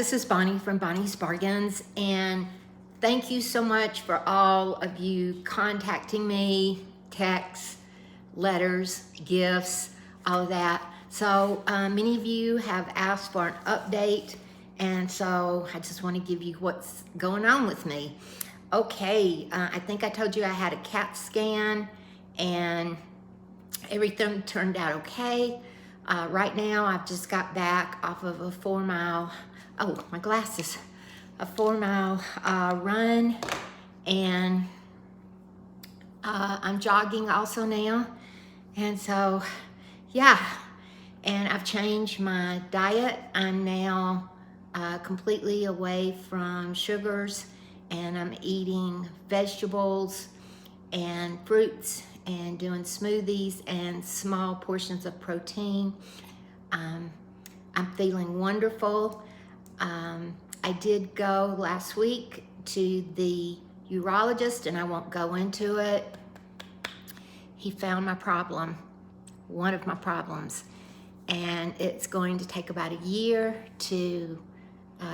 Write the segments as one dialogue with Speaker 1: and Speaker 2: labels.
Speaker 1: this is Bonnie from Bonnie's Bargains, and thank you so much for all of you contacting me, texts, letters, gifts, all of that. So many of you have asked for an update, and so I just want to give you what's going on with me. Okay, I think I told you I had a CAT scan, and everything turned out okay. Right now, I've just got back off of a 4-mile, oh, my glasses, a 4-mile run, and I'm jogging also now. And so, yeah, and I've changed my diet. I'm now completely away from sugars, and I'm eating vegetables and fruits and doing smoothies and small portions of protein. I'm feeling wonderful. I did go last week to the urologist, and I won't go into it. He found my problem, one of my problems, and it's going to take about a year to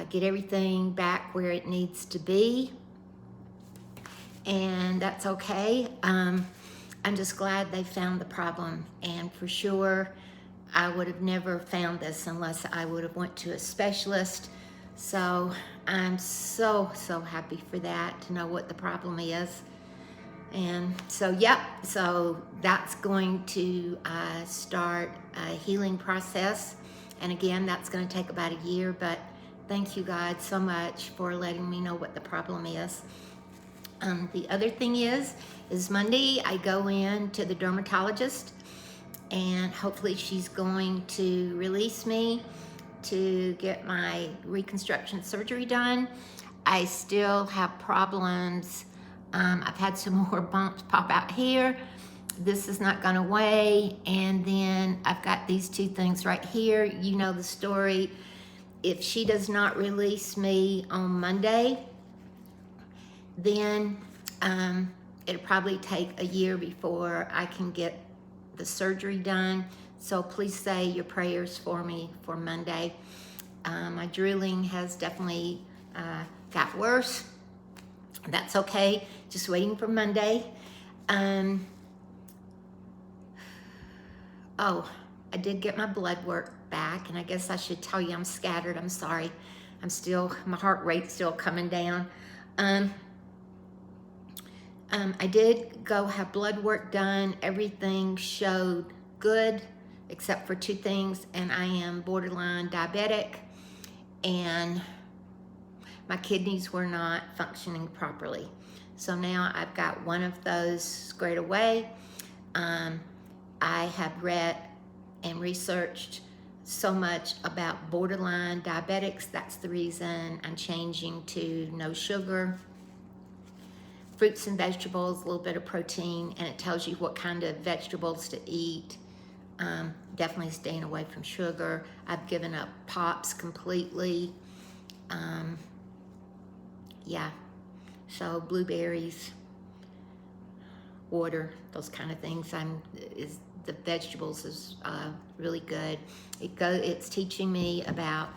Speaker 1: get everything back where it needs to be, and that's okay. I'm just glad they found the problem, and for sure I would have never found this unless I would have went to a specialist. So I'm so happy for that, to know what the problem is. And so, yep, so that's going to start a healing process. And again, that's going to take about a year, but thank you, God, so much for letting me know what the problem is. The other thing is Monday I go in to the dermatologist, and hopefully she's going to release me to get my reconstruction surgery done. I still have problems. I've had some more bumps pop out here. This has not gone away. And then I've got these two things right here. You know the story. If she does not release me on Monday, then it'll probably take a year before I can get the surgery done. So please say your prayers for me for Monday. My drooling has definitely got worse. That's okay, just waiting for Monday. Oh, I did get my blood work back, and I guess I should tell you I'm scattered. I'm sorry. My heart rate's still coming down. I did go have blood work done. Everything showed good except for two things, and I am borderline diabetic, and my kidneys were not functioning properly. So now I've got one of those squared away. I have read and researched so much about borderline diabetics. That's the reason I'm changing to no sugar, fruits and vegetables, a little bit of protein, and it tells you what kind of vegetables to eat. Definitely staying away from sugar. I've given up pops completely. Yeah, so blueberries, water, those kind of things. The vegetables is really good. It's teaching me about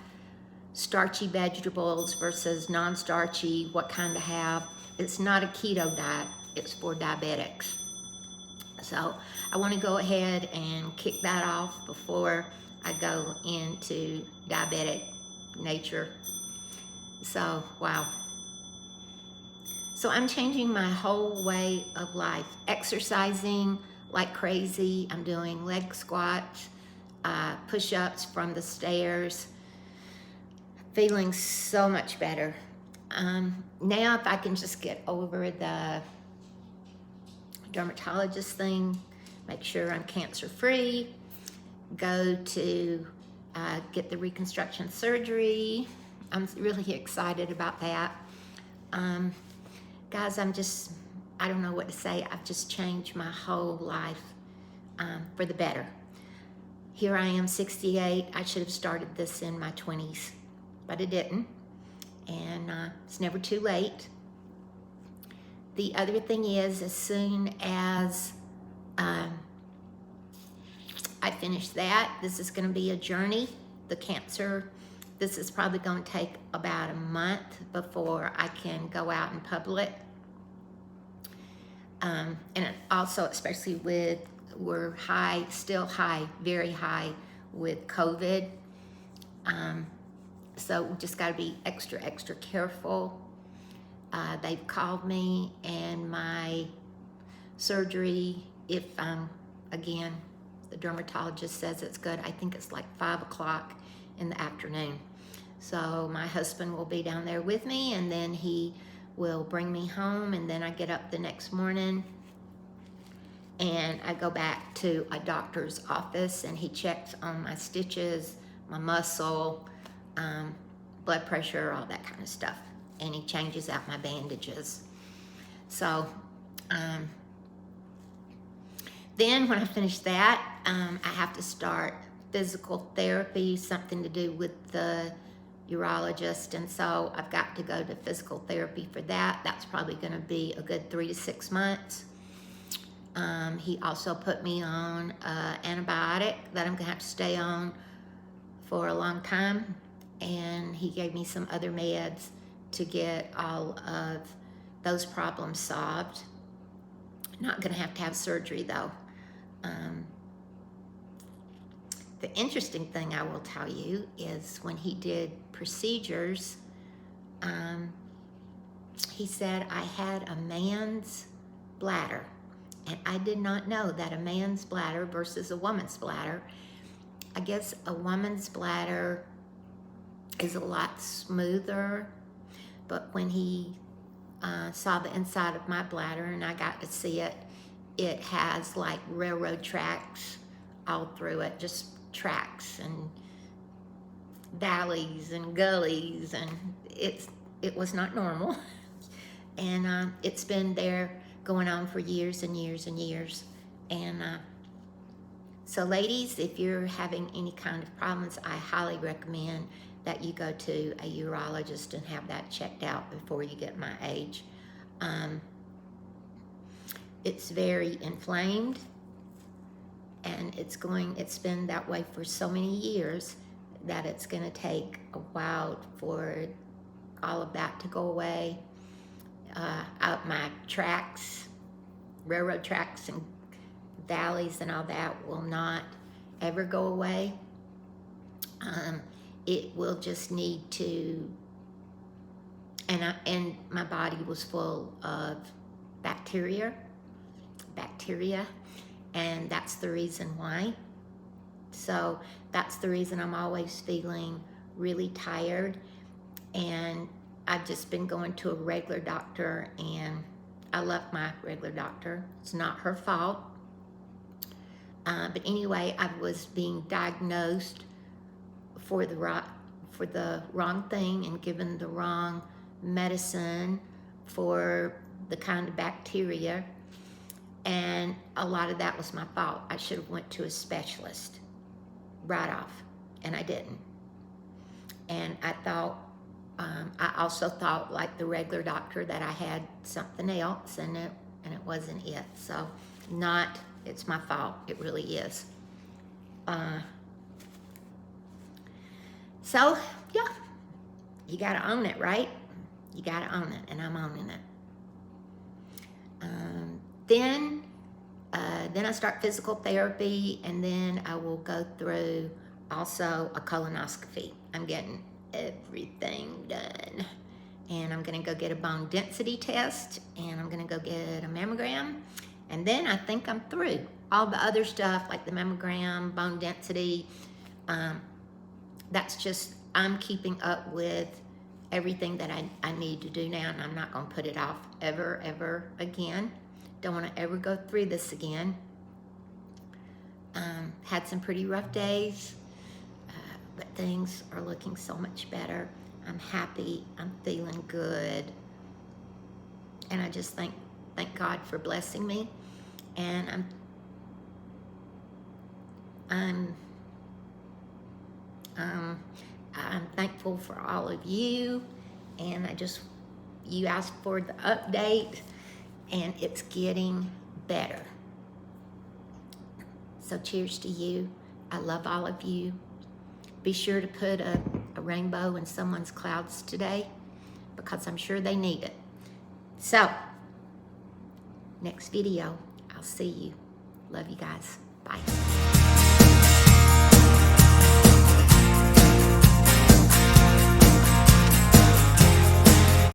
Speaker 1: starchy vegetables versus non-starchy, what kind to have. It's not a keto diet, it's for diabetics. So I want to go ahead and kick that off before I go into diabetic nature. So, wow. So I'm changing my whole way of life, exercising like crazy. I'm doing leg squats, push-ups from the stairs, feeling so much better. Now if I can just get over the dermatologist thing, make sure I'm cancer-free, go to get the reconstruction surgery. I'm really excited about that. Guys, I don't know what to say. I've just changed my whole life for the better. Here I am, 68. I should have started this in my 20s, but I didn't. And it's never too late. The other thing is, as soon as I finish that, this is going to be a journey. The cancer this is probably going to take about a month before I can go out in public. And also, especially with, we're high, still high, very high with COVID. So we just got to be extra, extra careful. They've called me, and my surgery, if again, the dermatologist says it's good, I think it's like 5 o'clock in the afternoon. So my husband will be down there with me, and then he will bring me home, and then I get up the next morning and I go back to a doctor's office, and he checks on my stitches, my muscle, blood pressure, all that kind of stuff. And he changes out my bandages. So then when I finish that, I have to start physical therapy, something to do with the urologist, and so I've got to go to physical therapy for that. That's probably going to be a good 3 to 6 months. He also put me on an antibiotic that I'm going to have to stay on for a long time, and he gave me some other meds to get all of those problems solved. Not going to have surgery though. The interesting thing I will tell you is when he did procedures, he said I had a man's bladder, and I did not know that a man's bladder versus a woman's bladder. I guess a woman's bladder is a lot smoother, but when he saw the inside of my bladder and I got to see it, it has like railroad tracks all through it, just tracks and valleys and gullies, and it was not normal. And it's been there going on for years and years and years. And so ladies, if you're having any kind of problems, I highly recommend that you go to a urologist and have that checked out before you get my age. It's very inflamed, and it's been that way for so many years that it's going to take a while for all of that to go away. Out my tracks, railroad tracks and valleys and all that will not ever go away. It will just need to, and my body was full of bacteria, and that's the reason why. So that's the reason I'm always feeling really tired, and I've just been going to a regular doctor, and I love my regular doctor. It's not her fault. But anyway, I was being diagnosed for the wrong thing and given the wrong medicine for the kind of bacteria, and a lot of that was my fault. I should have went to a specialist right off, and I didn't. And I also thought, like the regular doctor, that I had something else, and it wasn't it. So it's my fault. It really is. So yeah, you gotta own it, right? You gotta own it, and I'm owning it. Then I start physical therapy, and then I will go through also a colonoscopy. I'm getting everything done, and I'm gonna go get a bone density test, and I'm gonna go get a mammogram, and then I think I'm through. All the other stuff like the mammogram, bone density, that's just, I'm keeping up with everything that I need to do now, and I'm not gonna put it off ever again. Don't want to ever go through this again. Had some pretty rough days, but things are looking so much better. I'm happy. I'm feeling good, and I just thank God for blessing me. And I'm thankful for all of you, and you asked for the update, and it's getting better. So cheers to you. I love all of you. Be sure to put a a rainbow in someone's clouds today, because I'm sure they need it. So, next video, I'll see you. Love you guys. Bye.